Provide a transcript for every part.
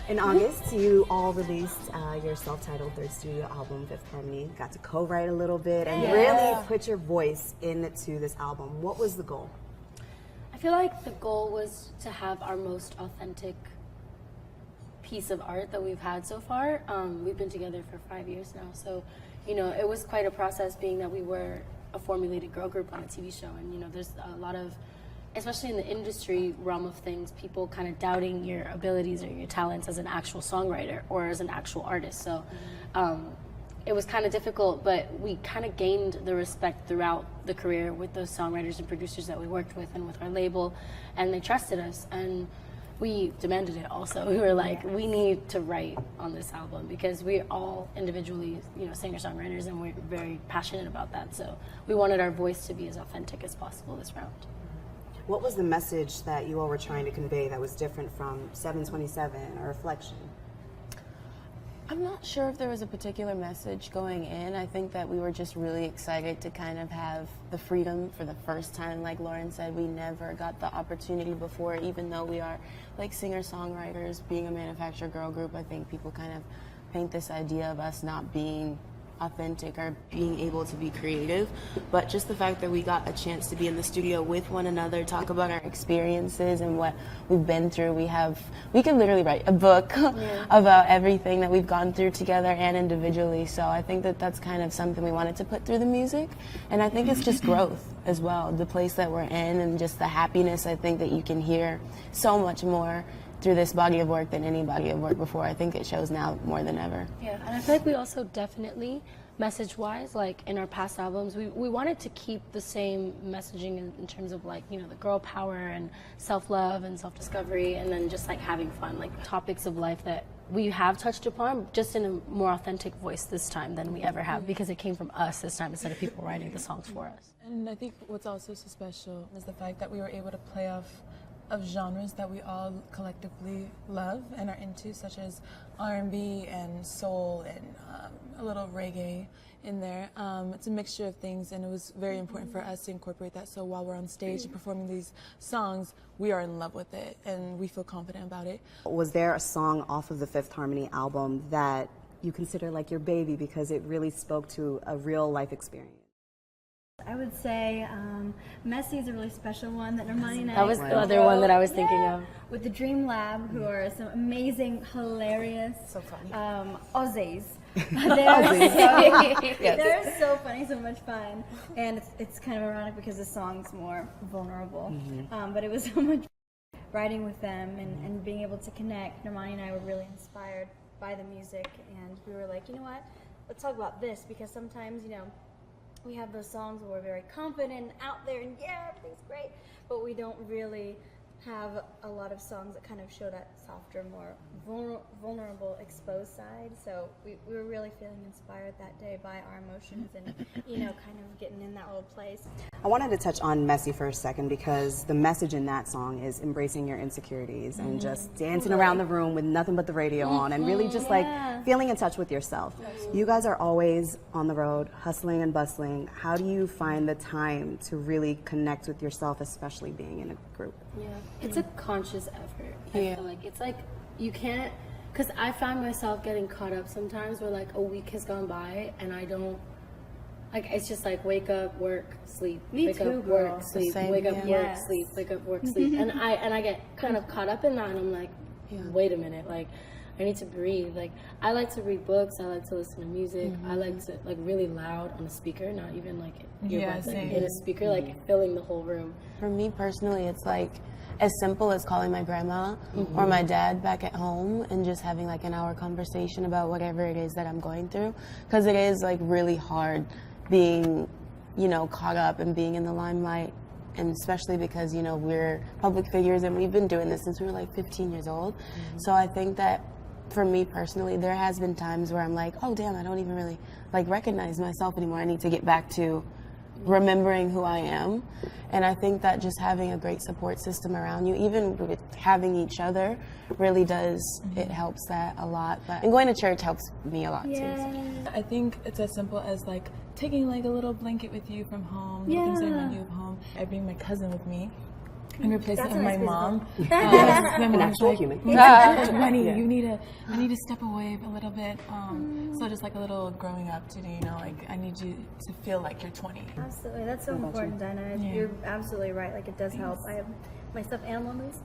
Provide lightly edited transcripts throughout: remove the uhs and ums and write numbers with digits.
In August, you all released your self-titled third studio album, Fifth Harmony. Got to co-write a little bit and really put your voice into this album. What was the goal? I feel like the goal was to have our most authentic piece of art that we've had so far. We've been together for 5 years now, so it was quite a process, being that we were a formulated girl group on a TV show, and there's a lot of, especially in the industry realm of things, people kind of doubting your abilities or your talents as an actual songwriter or as an actual artist. So it was kind of difficult, but we kind of gained the respect throughout the career with those songwriters and producers that we worked with and with our label, and they trusted us, and we demanded it also. We were like, we need to write on this album because we're all individually, singer-songwriters, and we're very passionate about that. So we wanted our voice to be as authentic as possible this round. What was the message that you all were trying to convey that was different from 727 or Reflection? I'm not sure if there was a particular message going in. I think that we were just really excited to kind of have the freedom for the first time. Like Lauren said, we never got the opportunity before, even though we are like singer-songwriters, being a manufactured girl group. I think people kind of paint this idea of us not being authentic or being able to be creative, but just the fact that we got a chance to be in the studio with one another, talk about our experiences and what we've been through. We could literally write a book about everything that we've gone through together and individually. So I think that that's kind of something we wanted to put through the music, and I think it's just growth as well, the place that we're in and just the happiness. I think that you can hear so much more through this body of work than any body of work before. I think it shows now more than ever. Yeah, and I feel like we also definitely, message-wise, like in our past albums, we wanted to keep the same messaging in terms of like, the girl power and self-love and self-discovery, and then just like having fun, like topics of life that we have touched upon, just in a more authentic voice this time than we ever have, because it came from us this time instead of people writing the songs for us. And I think what's also so special is the fact that we were able to play off of genres that we all collectively love and are into, such as R&B and soul and a little reggae in there. It's a mixture of things, and it was very important for us to incorporate that, so while we're on stage and performing these songs, we are in love with it and we feel confident about it. Was there a song off of the Fifth Harmony album that you consider like your baby because it really spoke to a real life experience? I would say Messy is a really special one that Normani and I That was the other one that I was thinking of. With the Dream Lab, who are some amazing, hilarious Aussies. They're so funny, so much fun. And it's kind of ironic because the song's more vulnerable. But it was so much writing with them and being able to connect. Normani and I were really inspired by the music, and we were like, you know what, let's talk about this, because sometimes, we have those songs where we're very confident and out there and everything's great, but we don't really have a lot of songs that kind of show that softer, more vulnerable, exposed side. So we were really feeling inspired that day by our emotions and, kind of getting in that little place. I wanted to touch on Messy for a second because the message in that song is embracing your insecurities and just dancing around the room with nothing but the radio on and really just like feeling in touch with yourself. You guys are always on the road, hustling and bustling. How do you find the time to really connect with yourself, especially being in a group? Yeah, it's a conscious effort. I feel like it's like you can't, because I find myself getting caught up sometimes where like a week has gone by and I don't, like it's just like wake up, work, sleep, wake up, work, sleep, wake up, work, sleep, wake up, work, sleep, and I get kind of caught up in that, and I'm like, wait a minute, like I need to breathe. Like I like to read books, I like to listen to music, I like to like really loud on a speaker, not even like earbuds, like in a speaker, like filling the whole room. For me personally, it's like as simple as calling my grandma or my dad back at home and just having like an hour conversation about whatever it is that I'm going through, because it is like really hard being, caught up and being in the limelight, and especially because, we're public figures and we've been doing this since we were like 15 years old. So I think that for me personally, there has been times where I'm like, oh damn, I don't even really like recognize myself anymore. I need to get back to remembering who I am. And I think that just having a great support system around you, even with having each other, really does, it helps that a lot. And going to church helps me a lot too. I think it's as simple as like taking like a little blanket with you from home, the things that remind you of home. I bring my cousin with me, in replacement of my mom. An actual human. Wendy, you need to step away a little bit. So just like a little growing up to do, you know, like I need you to feel like you're 20. Absolutely, that's so important, Dinah. You're absolutely right. Like, it does help. I have my stuffed animal moose.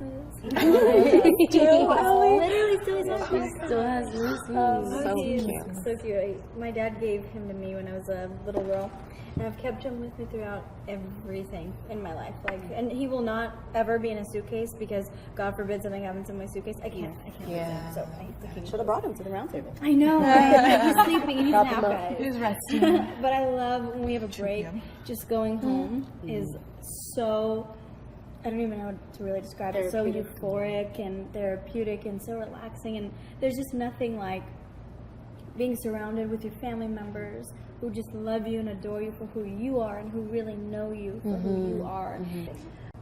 Literally Still has moose. So cute. So cute. My dad gave him to me when I was a little girl, and I've kept him with me throughout everything in my life. Like, and he will not ever be in a suitcase because God forbid something happens in my suitcase. I can't. Yeah. So I have to keep. Should have brought him to the round table. I know. He's sleeping. He's nap, guys. He was resting. But I love when we have a break. Just going home is so. I don't even know how to really describe it. So euphoric and therapeutic and so relaxing. And there's just nothing like being surrounded with your family members who just love you and adore you for who you are and who really know you for who you are.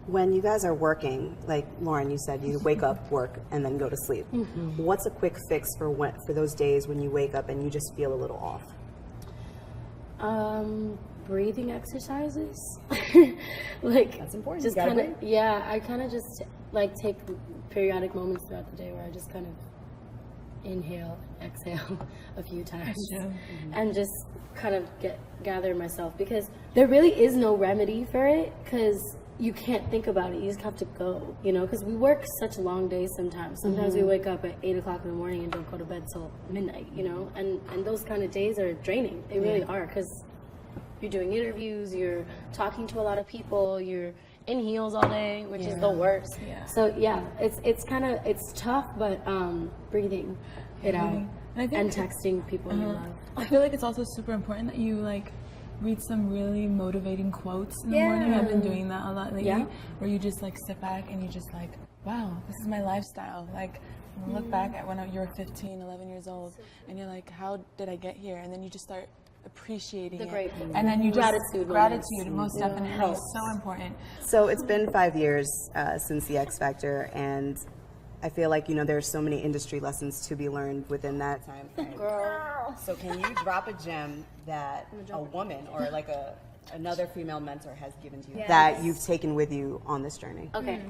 When you guys are working, like Lauren, you said you wake up, work, and then go to sleep. What's a quick fix for those days when you wake up and you just feel a little off? Breathing exercises. Like, That's important. just You gotta kind of, yeah, I kind of just like take periodic moments throughout the day where I just kind of inhale, exhale a few times, and just kind of gather myself, because there really is no remedy for it, because you can't think about it. You just have to go, you know, because we work such long days sometimes. Sometimes we wake up at 8 o'clock in the morning and don't go to bed till midnight, you know, and those kind of days are draining. They really are, because you're doing interviews, you're talking to a lot of people, you're in heels all day, which is the worst. So yeah, it's tough, but breathing it out and texting people you love. I feel like it's also super important that you like read some really motivating quotes in the morning. I've been doing that a lot lately, where you just like sit back and you just like, wow, this is my lifestyle. Like, look back at when you're 15, 11 years old, and you're like, how did I get here? And then you just start appreciating The it. gratefulness. And then you Gratitude gratitude most definitely is so important. So it's been 5 years since the X Factor, and I feel like, you know, there's so many industry lessons to be learned within that time frame. Girl. So can you drop a gem that a woman or like another female mentor has given to you that you've taken with you on this journey? Okay,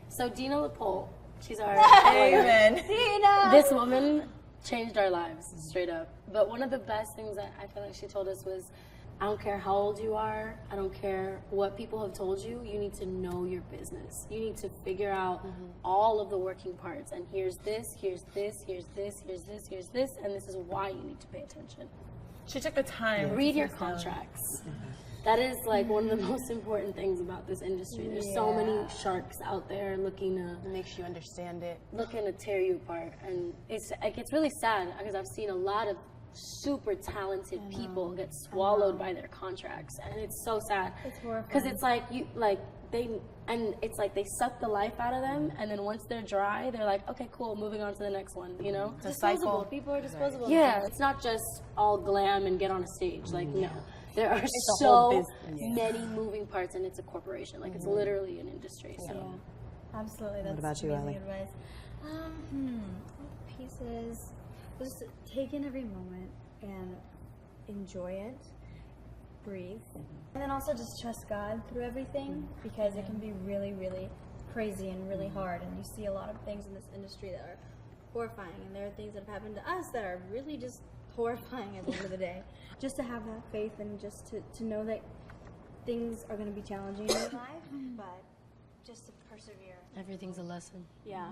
so Dina LaPole, she's our Amen. This woman changed our lives, straight up. But one of the best things that I feel like she told us was, I don't care how old you are, I don't care what people have told you, you need to know your business. You need to figure out all of the working parts, and here's this, here's this, here's this, here's this, here's this, and this is why you need to pay attention. She took the time. Read your contracts. That is like one of the most important things about this industry. There's so many sharks out there looking to It makes you understand it. tear you apart, and it's really sad because I've seen a lot of super talented people get swallowed by their contracts, and it's so sad. It's horrifying. Because it's like they suck the life out of them, and then once they're dry, they're like, okay, cool, moving on to the next one. You know, It's a disposable. cycle. People are disposable. Yeah, it's not just all glam and get on a stage. Like, no. There are a whole so business. many moving parts, and it's a corporation. Like, it's literally an industry. So, Absolutely. That's about you, amazing Ellie? advice. Pieces. Just take in every moment and enjoy it. Breathe. And then also just trust God through everything, because it can be really, really crazy and really hard. And you see a lot of things in this industry that are horrifying. And there are things that have happened to us that are really just horrifying at the end of the day. Just to have that faith and just to know that things are going to be challenging in your life, but just to persevere. everything's a lesson. Yeah.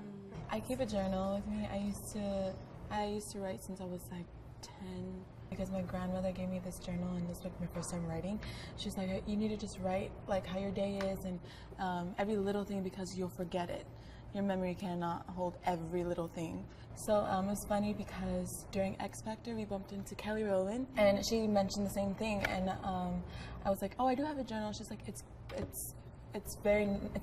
I keep a journal with me. I used to write since I was like 10, because my grandmother gave me this journal, and this was my first time writing. She's like, you need to just write like how your day is, and every little thing, because you'll forget it. Your memory cannot hold every little thing. So it was funny because during X Factor we bumped into Kelly Rowland, and she mentioned the same thing, and I was like, oh, I do have a journal. She's like, it's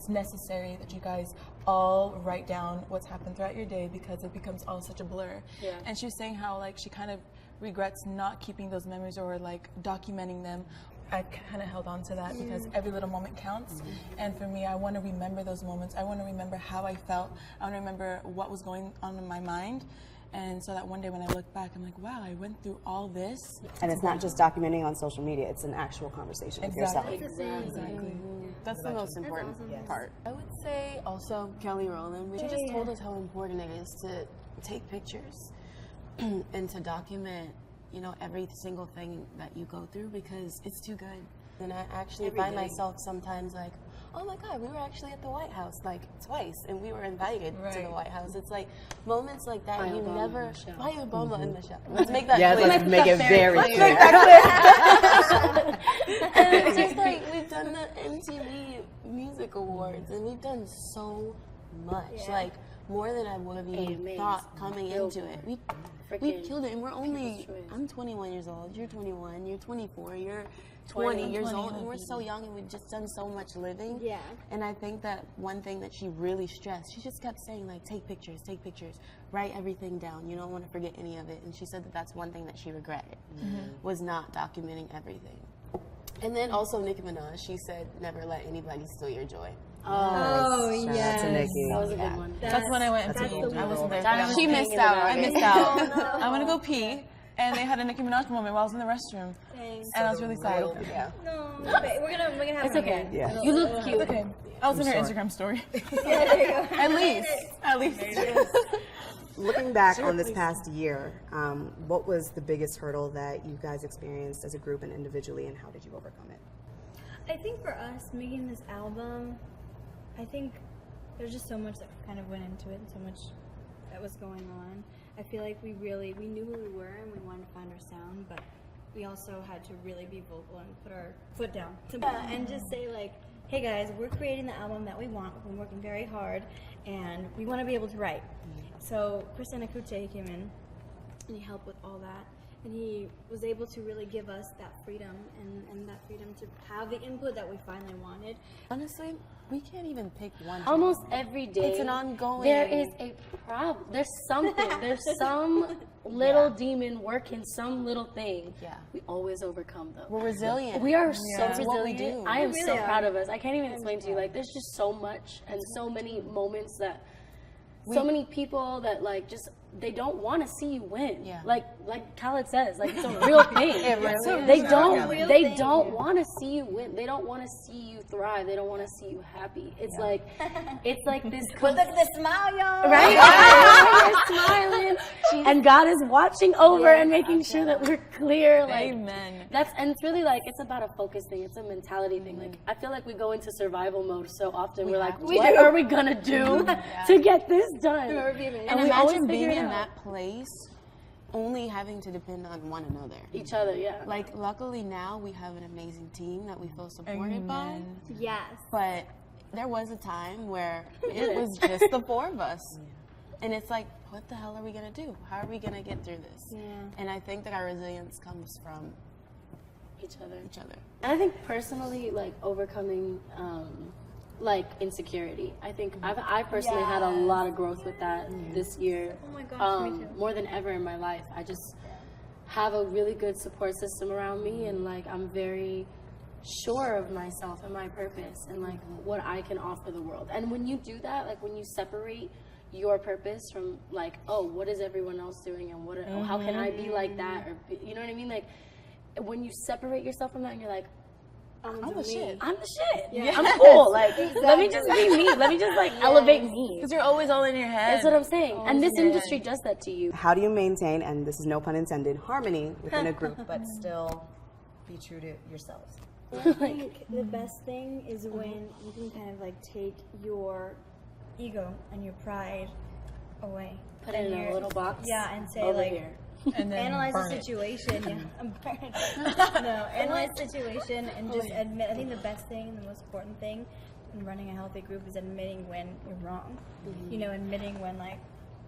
necessary that you guys all write down what's happened throughout your day, because it becomes all such a blur. Yeah. And she was saying how like she kind of regrets not keeping those memories or like documenting them. I kind of held on to that because every little moment counts. And for me, I want to remember those moments. I want to remember how I felt. I want to remember what was going on in my mind. And so that one day when I look back, I'm like, wow, I went through all this. And it's not just documenting on social media, it's an actual conversation with yourself. Exactly. That's the most important part. I would say also Kelly Rowland. She just told us how important it is to take pictures and to document, you know, every single thing that you go through because it's too good. And I actually find myself sometimes like, oh my God, we were actually at the White House like twice, and we were invited to the White House. It's like moments like that you never. Why Obama in the show? Let's make that clear. Let's make it very clear. And it's just like we've done the MTV Music Awards, and we've done so much, like more than I would have even thought coming into it. We've killed it, and we're only. I'm 21 years old. You're 21. You're 24. You're 20 years old, and we're so young, and we've just done so much living. Yeah. And I think that one thing that she really stressed, she just kept saying like, take pictures, write everything down. You don't want to forget any of it. And she said that that's one thing that she regretted, was not documenting everything. And then also Nicki Minaj, she said, never let anybody steal your joy. Oh, yes. That was a good one. That's when I went and peed. I wasn't there. She missed out. I missed out. I want to go pee, and they had a Nicki Minaj moment while I was in the restroom, and I was really sad. Yeah. No, but we're gonna have It's it okay. again. Yeah. You look cute. Okay. I was in her Instagram story. At least. Looking back on this past year, what was the biggest hurdle that you guys experienced as a group and individually, and how did you overcome it? I think for us making this album, I think there's just so much that kind of went into it and so much that was going on. I feel like we knew who we were and we wanted to find our sound, but we also had to really be vocal and put our foot down and just say like, hey guys, we're creating the album that we want. We've been working very hard and we want to be able to write. So Chris Anakute came in and he helped with all that. And he was able to really give us that freedom and that freedom to have the input that we finally wanted. Honestly, we can't even pick one. Almost every day. It's an ongoing. There is a problem. There's something. There's some little demon working some little thing. Yeah. We always overcome though. We're resilient. We are so That's resilient. what we do. I am We so really proud are. of us. I can't even explain to you. Like, there's just so much and so many moments that so many people that like just they don't want to see you win. Yeah. Like Khaled says, like it's a real thing. It really is. They It's don't a real they don't want to see you win. They don't want to see you thrive. They don't want to see you happy. It's like this But look at the smile, y'all. right? You're smiling, and God is watching over and making sure that we're clear. Like Amen. and it's really like it's about a focus thing. It's a mentality thing. Like I feel like we go into survival mode so often. We're like, what are we gonna do to get this done? And we always imagine figure being it in out. that place, only having to depend on one another. Each other, yeah. Like, luckily now we have an amazing team that we feel supported by. Yes. But there was a time where it was just the four of us. And it's like, what the hell are we going to do? How are we going to get through this? Yeah. And I think that our resilience comes from each other. And I think personally, like overcoming like insecurity. I think I personally had a lot of growth with that this year. Oh my gosh, me too. More than ever in my life. I just have a really good support system around me, and like I'm very sure of myself and my purpose and like what I can offer the world. And when you do that, like when you separate your purpose from like, oh, what is everyone else doing, and what how can I be like that, or you know what I mean? Like when you separate yourself from that, and you're like, I'm the shit. I'm the shit. Yeah. I'm cool. Like, let me just be me. Let me just like elevate me. Because you're always all in your head. That's what I'm saying. And this industry does that to you. How do you maintain, and this is no pun intended, harmony within a group, but still be true to yourselves? I think the best thing is when you can kind of like take your ego and your pride away. Put it in a little box. Yeah, and say over like, here. And then analyze burn the it. situation. No, analyze the situation and just admit. I think the best thing and the most important thing in running a healthy group is admitting when you're wrong. You know, admitting when like,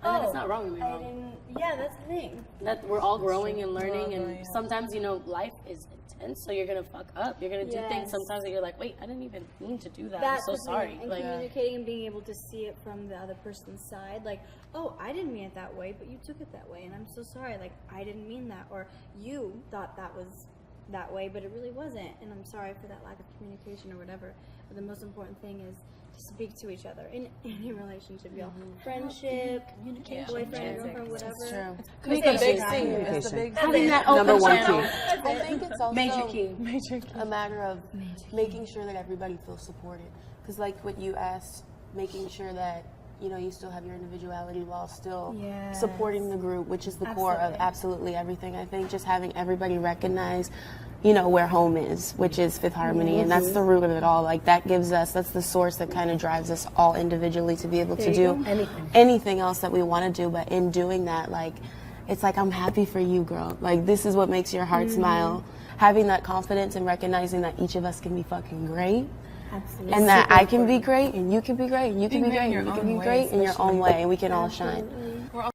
And then it's not wrong to be I wrong. didn't. Yeah, that's the thing. That we're all growing and learning, growing, and yeah. sometimes life is intense, so you're gonna fuck up. You're gonna do things Yes. sometimes that you're like, wait, I didn't even mean to do that. That's I'm so the sorry. thing. And Like, communicating and being able to see it from the other person's side, like, oh, I didn't mean it that way, but you took it that way, and I'm so sorry. Like, I didn't mean that, or you thought that was that way, but it really wasn't, and I'm sorry for that lack of communication or whatever. But the most important thing is speak to each other in any relationship, y'all. Friendship, communication, boyfriend, girlfriend, whatever. It's true. It's the big Communication. thing. It's the big thing. Having that Number open one channel. key. I think it's also Major key. a matter of making sure that everybody feels supported. Because like what you asked, making sure that, you know, you still have your individuality while still Yes. supporting the group, which is the core of Absolutely. absolutely everything. I think just having everybody recognize, you know, where home is, which is Fifth Harmony, and that's the root of it all. Like that gives us, that's the source that kind of drives us all individually to be able to do anything else that we want to do. But in doing that, like, it's like, I'm happy for you, girl. Like, this is what makes your heart smile. Having that confidence and recognizing that each of us can be fucking great. Absolutely. And that I can be great, and you can be great, and you can be Being great great, in and you your can be own way, great in your own especially. way, and we can all shine. We're